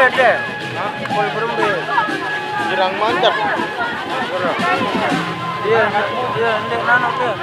deh. Kol berembe. Jirang mantap. Iya, iya, ndek nano tuh.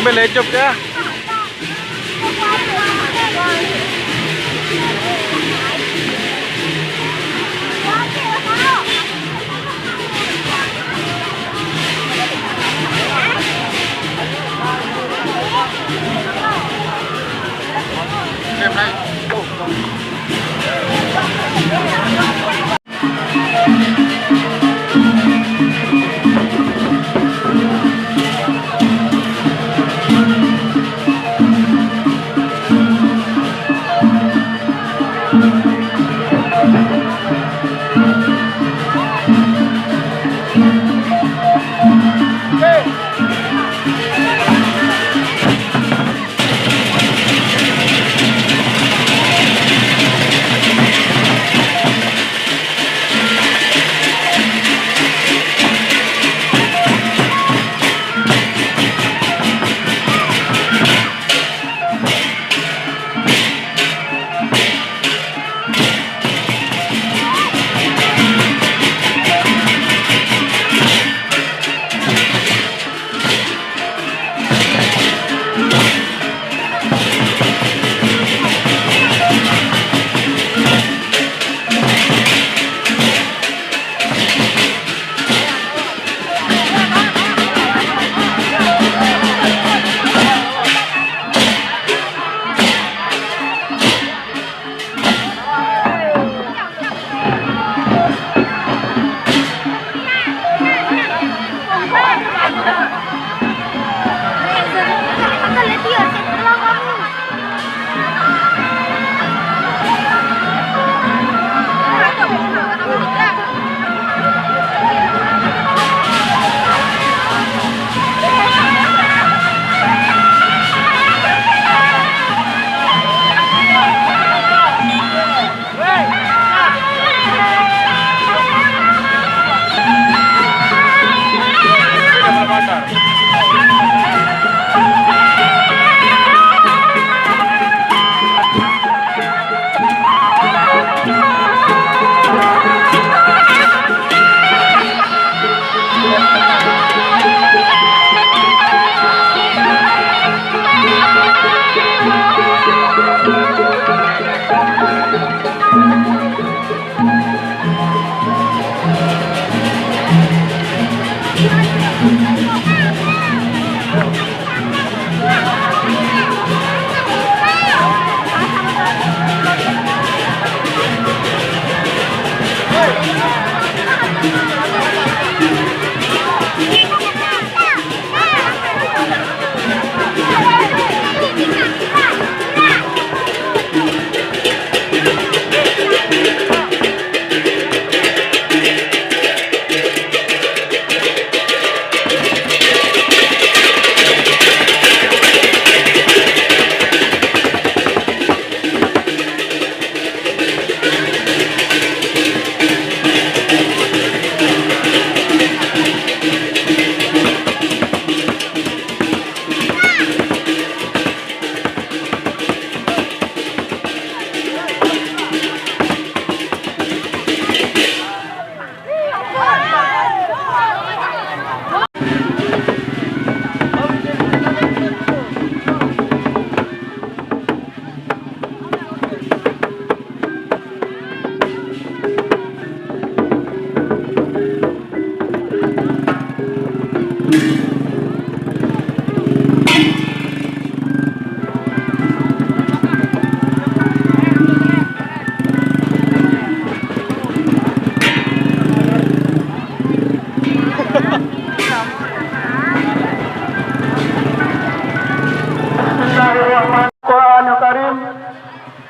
belecok ya.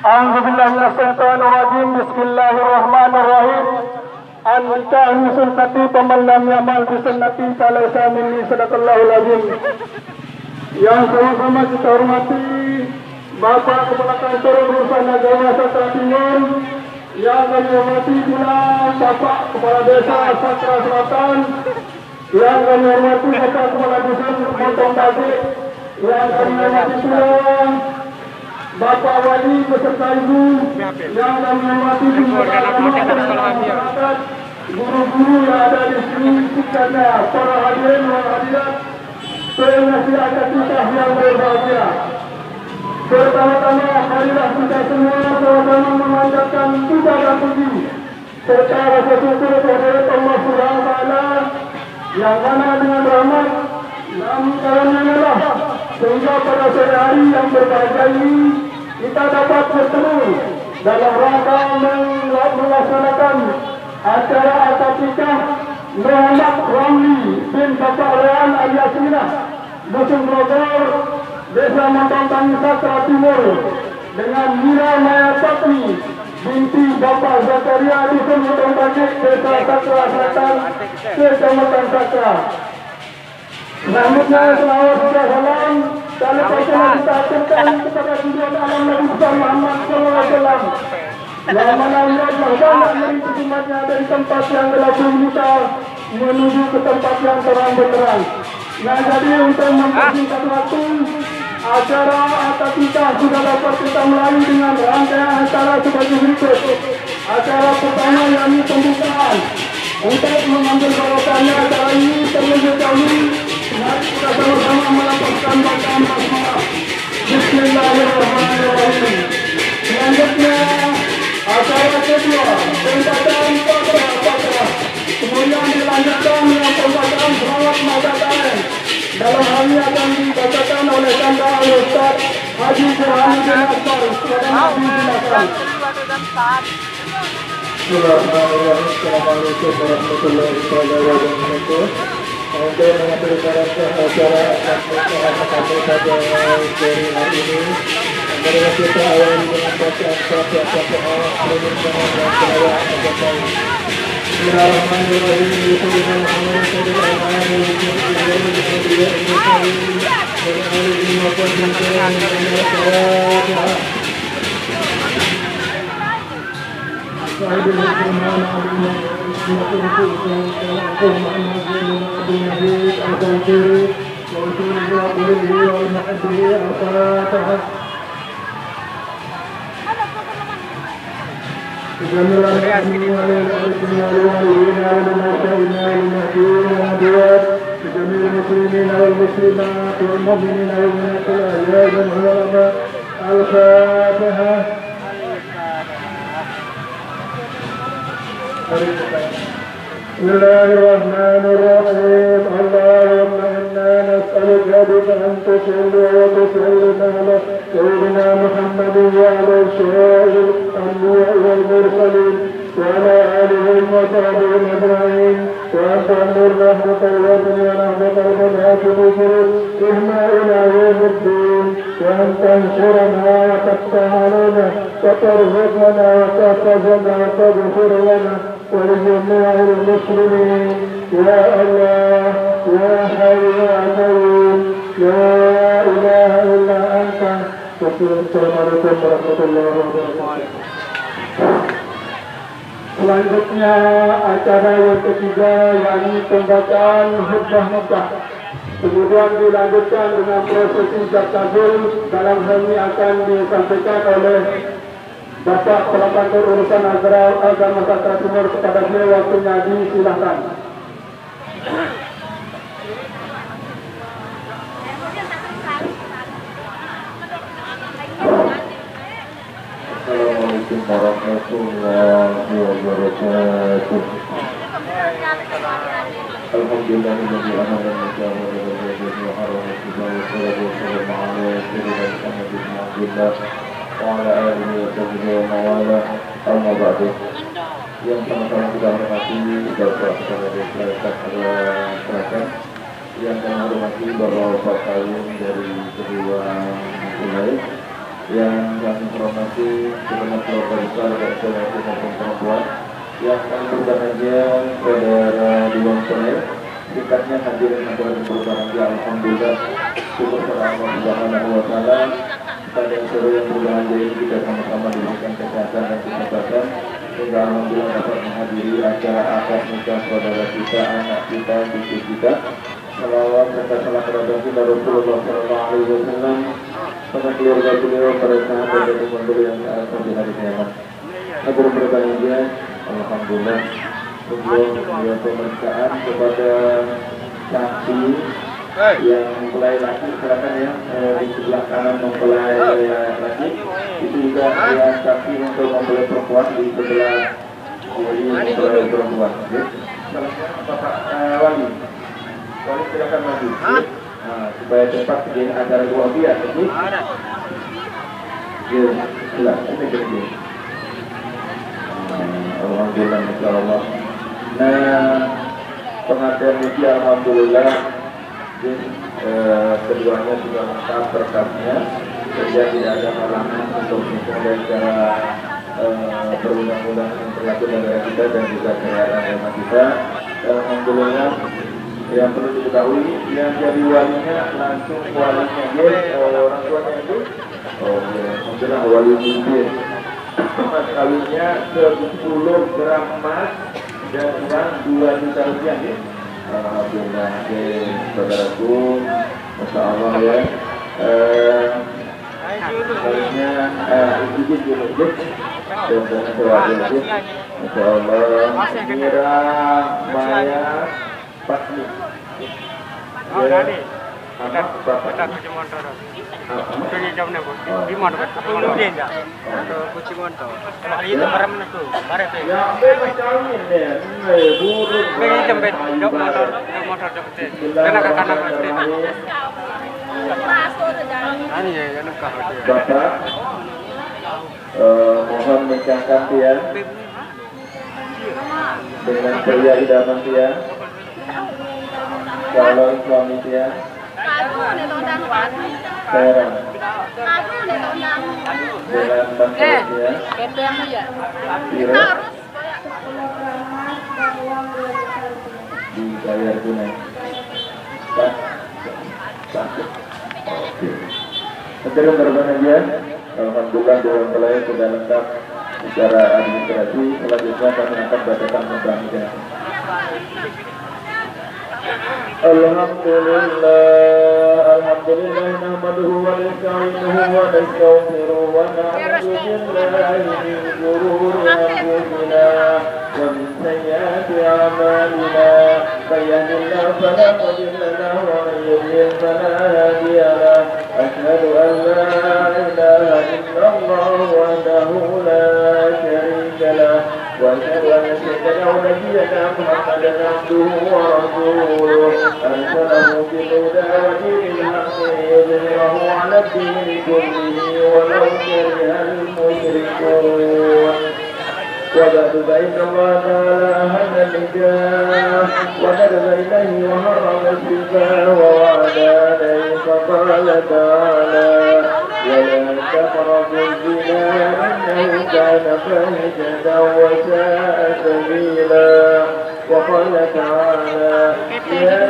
A'udzubillahiminasyaitonirrajim. Bismillahirrahmanirrahim. An-nikah min sunnati faman lam ya'mal bi sunnati falaysa minni, sadaqallahul azim. Yang sama-sama kita hormati Bapak Kepala Kantor Urusan Agama Satra Timur, yang kami hormati pula Bapak Kepala Desa Satra Selatan, yang kami hormati Bapak Kepala Desa Montong Tasik, yang kami hormati pula Bapak Wali beserta Ibu, yang kami hormati masyarakat, guru-guru yang ada di sini, para hadirin dan hadirat, pengasih akad nikah yang berbahagia. Pertama-tama marilah kita semua sama-sama memanjatkan puja dan puji serta rasa syukur kepada Allah Subhanahu wa taala yang mana dengan rahmat dan karunia Allah sehingga pada sore hari yang berbahagia ini kita dapat bertemu dalam rangka melaksanakan acara akad nikah Muhammad Ramli bin Bapak Rehan alias Minah Dusun Bogor, Desa Mampang Sastra Timur dengan Mira Maya Patni binti Bapak Zakaria Dusun Hutong Bajik, Desa Sastra Selatan, Kecamatan Sastra. Selanjutnya selawat dan salam kali pertama kita aturkan kepada junjungan alam Nabi Muhammad SAW yang mana Allah banyak merinci umatnya dari tempat yang gelap gulita menuju ke tempat yang terang benderang. Nah, jadi untuk mempersingkat waktu, acara akad nikah sudah dapat kita mulai dengan rangkaian acara sebagai berikut. Acara pertama yakni pembukaan. Untuk mengambil barokahnya acara ini terlebih dahulu, mari kita sama-sama melafazkan bacaan basmalah. Bismillahirrahmanirrahim. Selanjutnya acara kedua, pembacaan Fatihah. Kemudian dilanjutkan dengan pembacaan selawat Maulana. Dalam hal ini akan dibacakan oleh Chandra Al-Ustaz Haji Burhanuddin Akbar. Silakan. Assalamualaikum warahmatullahi wabarakatuh. Untuk mengaturkan acara pada hari ini, mari kita awali dengan bacaan Fatihah. بجميع المسلمين والمسلمات والمؤمنين والمؤمنات الأحياء والعلماء الفاتحة. بسم الله الرحمن الرحيم. اللهم إنا نسألك بك أن تصلي وتسلم على سيدنا محمد وعلى سائر الأنبياء والمرسلين وعلى آله وصحبه أجمعين، وأن تأمر رحمة الوطن ورحمة البنات بإهما إلى يوم الدين، وأن تنصرنا وتفتح علينا وترزقنا وتحفظنا وتغفر لنا ولجميع المسلمين يا الله يا حي يا قيوم لا إله إلا أنت. السلام عليكم ورحمة الله وبركاته. Selanjutnya acara yang ketiga yakni pembacaan khutbah Mekah. Kemudian dilanjutkan dengan prosesi takbir. Dalam hal ini akan disampaikan oleh Bapak Pelapor Urusan Agama Sastra Timur. Kepada beliau waktunya disilahkan. Assalamualaikum warahmatullahi wabarakatuh. Alhamdulillahilladzi anzala al-kitaba wa harrama al-kitaba wa sallallahu ala sayyidina Muhammadin wa ala alihi wa sahbihi wa mawala. Amma ba'du. Yang sama-sama kita hormati Bapak Kepala Masyarakat, yang kami hormati Bapak Kayum dari kedua wilayah, yang kami hormati segenap keluarga besar dan saudara maupun perempuan, yang kami berbahagia saudara Diwang Soleh, tingkatnya hadirin hadirin berbahagia. Alhamdulillah, syukur kepada Allah Subhanahu wa taala. Pada sore yang berbahagia ini kita sama-sama diberikan kesehatan dan kesempatan sehingga alhamdulillah dapat menghadiri acara akad nikah saudara kita, anak kita, cucu kita. Salawat serta salam kepada Rasulullah SAW pada keluarga beliau, para sahabat dan teman beliau yang sampai hari kiamat. Aku berbahagia, alhamdulillah, sebelum pemeriksaan kepada saksi Yang mempelai laki silakan ya, di sebelah kanan mempelai laki. Itu juga yang kaki untuk mempelai perempuan di sebelah kiri mempelai perempuan. Ya. Salamnya Bapak Wali. Wali silakan maju. Ya. Nah, supaya cepat di acara dua biar. Ya. Ya, silakan ini kerja. Alhamdulillah, insyaallah. Nah, pengantin ini alhamdulillah keduanya sudah lengkap berkasnya, sehingga tidak ada halangan untuk menjaga cara perundang-undangan yang berlaku negara kita dan juga syariat agama kita. Alhamdulillah, yang perlu diketahui yang jadi walinya langsung walinya orang tuanya itu, alhamdulillah wali murid. Mas kawinnya 10 gram emas dan uang 2 juta rupiah ya. Alhamdulillah, saudaraku, masya Allah ya. Kawinnya izin dulu ya. Dan sewajarnya, masya Allah. Mira Maya Patni. Apa bapak? Kucing jam nih bos, di mana bos? Kemudian ya, kucing motor. Itu barang mana tuh? Barang tuh. Ya, bebas kawin ya. Buruk. Bagi jempet, jok motor jempet. Kena ke kanan pasti. Ani ya, kan kah? Bapak, mohon nikahkan dia dengan pria idaman dia, calon suami dia. Sekarang jalan bantuan ya. Dibayar tunai. Sekarang berapa aja? Alhamdulillah dalam pelai sudah lengkap secara administrasi. Selanjutnya kami akan bacakan pembahasan. Alhamdulillah nahmaduhu wa nasta'inuhu wa nastaghfiruhu wa na'udzu billahi min shururi anfusina wa min sayyiati a'malina may yahdihillahu fala mudilla lahu wa may yudlil fala hadiya lahu asyhadu an la ilaha illallah wahdahu la syarika lahu wa asyhadu anna sayyidana wa nabiyyana Muhammadan abduhu wa rasuluhu أرسله بالهدى ودين الحق ليظهره على الدين كله ولو كره المشركون وبعد فإن الله تعالى أهل النكاح وندب إليه وحرم الزنا ووعد عليه فقال تعالى ولا تقربوا الزنا إنه كان فاحشة وساء سبيلا وقال تعالى يا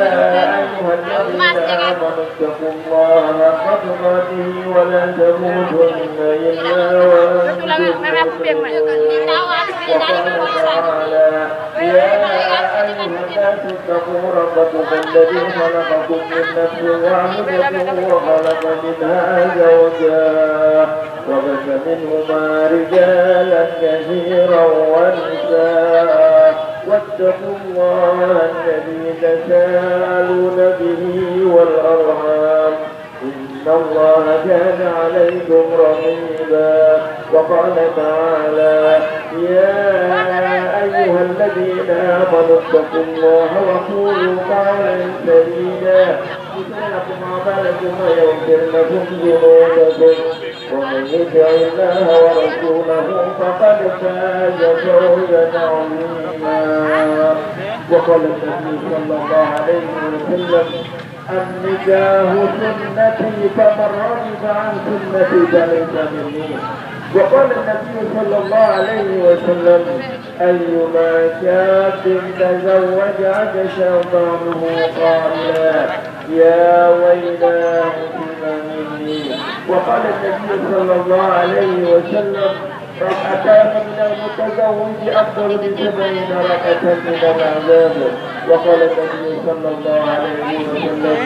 أيها الذين آمنوا اتقوا الله حق تقاته ولا تموتن إلا وأنتم مسلمون وقال تعالى يا أيها الناس اتقوا ربكم الذي خلقكم من نفس واحدة وخلق منها زوجها وبث منهما رجالا كثيرا ونساء واتقوا الله الذي تساءلون به والأرحام إن الله كان عليكم رقيبا وقال تعالى يا أيها الذين آمنوا اتقوا الله وقولوا قولا سديدا يصلح لكم أعمالكم ويغفر لكم ذنوبكم ومن يطع الله ورسوله فقد فاز فوزا عظيما وقال النبي صلى الله عليه وسلم النكاح سنتي فمن رغب عن سنتي فليس مني وقال النبي صلى الله عليه وسلم أيما شاب تزوج عكس شيطانه قائلا يا ويلاه مني وقال النبي صلى الله عليه وسلم ركعتان من المتزوج أفضل ب70 ركعة من العذاب وقال النبي صلى الله عليه وسلم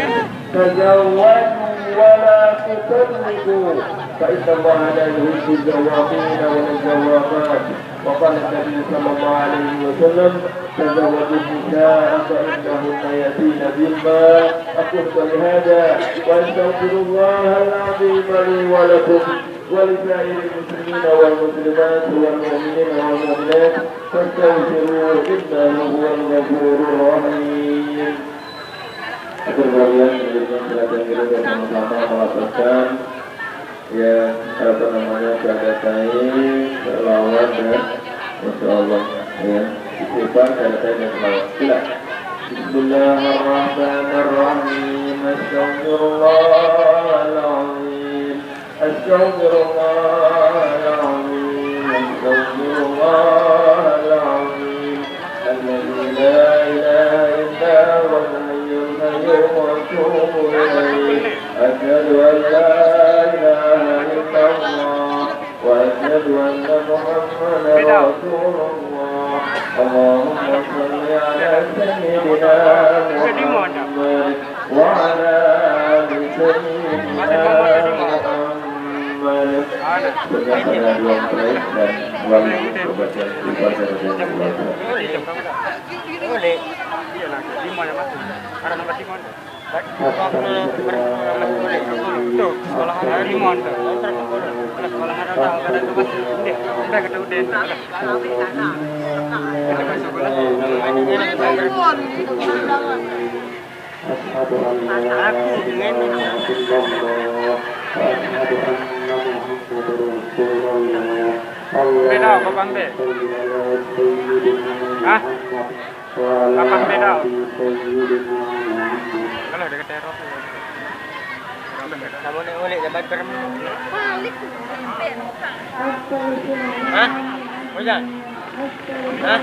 تزوجوا ولا تفرقوا فإن الله لا يحب الجوابين ولا الجوابات. وقال النبي صلى الله عليه وسلم تزوجوا النساء فإنهن يأتين بالماء. أقول ولهذا وأستغفر الله العظيم لي ولكم ولسائر المسلمين والمسلمات والمؤمنين والمؤمنات فاستغفروه إنه هو الغفور الرحيم. Akhir kalian menjadikan silakan kita bersama-sama melakukan yang apa namanya syahadatain, selawat dan Masya Allah ya istighfar, syahadatain dan selawat. Sila. Bismillahirrahmanirrahim. Astaghfirullahaladzim. Astaghfirullahaladzim. Astaghfirullahaladzim. Alladzi la ilaha illa huwal hayyul qayyum wa atubu ilaih. Asyhadu an la ilaha illallah wa asyhadu anna Muhammadan Rasulullah. Allahumma shalli ala sayyidina Muhammad wa ala ali sayyidina Muhammad. Berdasarkan dua mempelai dan melalui pembacaan istighfar dan Boleh. Iya lah, di mana masuk? Ada nomor di mana? Tuh, sekolah ada di mana? Sekolah ada ke masuk. Udah kita udah. Kita masuk sekolah. Asyhadu an la ilaha illallah wa asyhadu anna Muhammadar Rasulullah. Beda apa Bang Be? Hah? Apa beda? Kalau dekat teror. Kamu nak boleh dapat berapa? Hah? Boleh? Hah?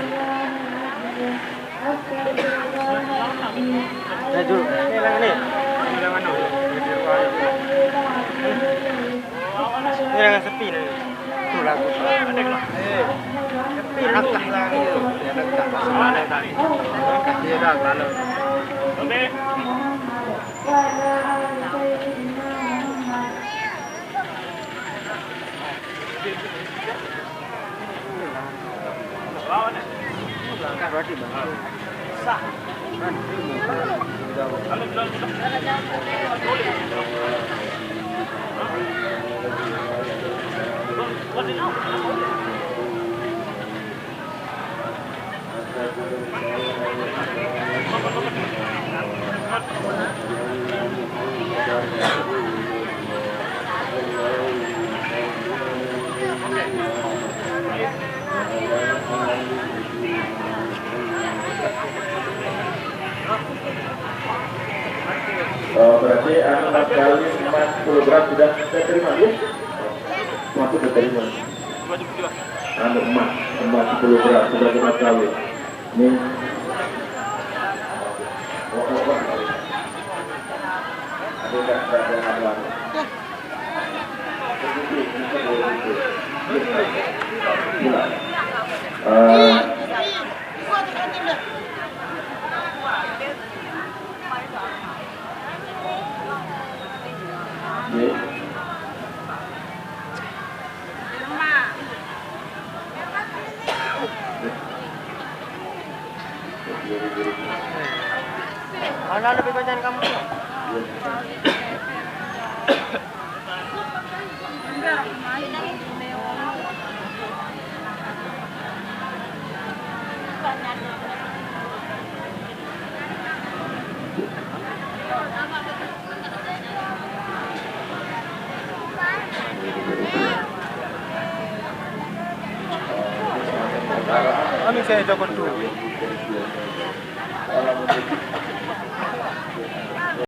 Nah, dulu. Ni lang ni. Ni lang ano? Ni lang sepi na. Tu lagu. Sepi nak lah lagi. Nak tak mana tadi. Dia dah lalu. Okey. Berarti bang. Sah. Berarti anak kali 40 gram sudah saya terima ya? Masuk sudah terima. Anak emas 10 gram sudah terima kali. Ini. Mana lebih banyak kamu? Kami saya jago dulu.